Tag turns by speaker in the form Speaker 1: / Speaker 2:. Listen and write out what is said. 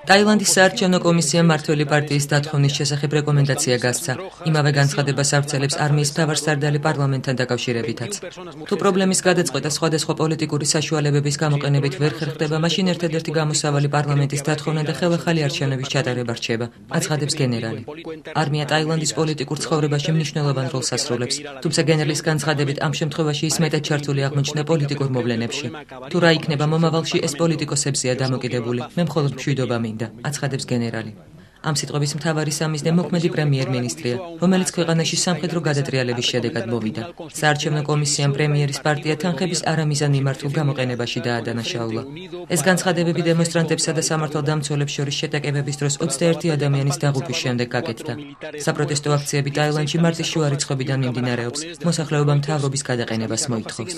Speaker 1: ტაილანდის საარჩევნო კომისიამ მმართველი პარტიის დათხოვნის შესახებ რეკომენდაცია გასცა. იმავე განცხადებას ავრცელებს არმიის მთავარსარდალი პარლამენტთან დაკავშირებითაც. თუ პრობლემის გადაწყვეტა სხვადასხვა პოლიტიკური საშუალებების გამოყენებით ვერ ხერხდება, მაშინ ერთადერთი გამოსავალი პარლამენტის დათხოვნა და ხელახალი არჩევნების ჩატარება რჩება, აცხადებს გენერალი. არმია ტაილანდის პოლიტიკურ ცხოვრებაში მნიშვნელოვან როლს ასრულებს, თუმცა გენერლის განცხადებით ამ შემთხვევაში ის მეტად ჩართული აღმოჩნდა პოლიტიკურ მოვლენებში. თუ რა იქნება მომავალში, ეს პოლიტიკოსებზეა დამოკიდებული, მე მხოლოდ მშვიდობა მინდა, აცხადებს გენერალი. ამ სიტყვების მთავარი სამიზნე მოქმედი პრემიერ-მინისტრია, რომელიც ქვეყანაში სამხედრო გადატრიალების შედეგად მოვიდა. საარჩევნო კომისიამ პრემიერის პარტია თანხების არამიზან მიმართულ გამოყენებაში დაადანაშაულა. ეს განცხადებები დემონსტრანტებსა და სამართალდამცველებს შორის შეტაკებების დროს 21 ადამიანის დაღუპვის შემდეგ გაკეთდა. საპროტესტო აქციები ტაილანდში მარტის შუა რიცხვებიდან მიმდინარეობს, მოსახლეობა მთავრობის გადაყენებას მოითხოვს.